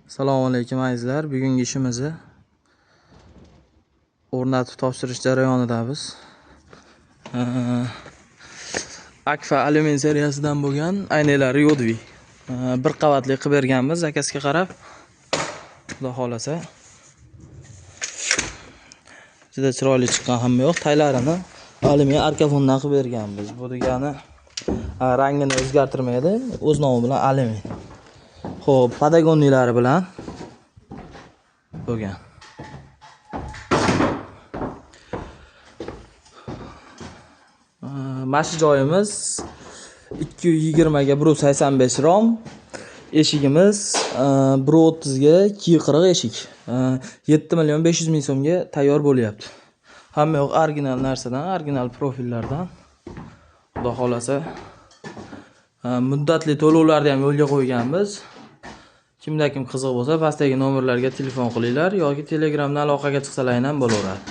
Assalomu alaykum azizlar. Bugungi ishimizni o'rnatib topshirish jarayonidamiz. Akfa alyumin seriyasidan bo'lgan aynalar yodviy. Bir qavatli qilib berganmiz zakazga qarab. Xudo xolasa. Juda chiroyli chiqqan hamma yo'q. Taylarini alyumin arka fondan qilib berganmiz. Bu degani rangini o'zgartirmaydi, o'z nomi bilan alyumin. Xo'p, padagonniylari bilan bo'lgan. Mashi joyimiz 220 ga 185 rom. Eshigimiz 130 ga 240 eshik. 7.500.000 so'mga tayyor bo'lyapti. Hamma yo'q original narsadan, original profillardan. Xudo xolasa muddatli to'lovlarni ham yo'lga qo'yganmiz. Kimda kim qiziq bo'lsa, pastdagi nomerlarga telefon qilinglar yoki Telegramdan aloqaga chiqsalaring ham bo'laveradi.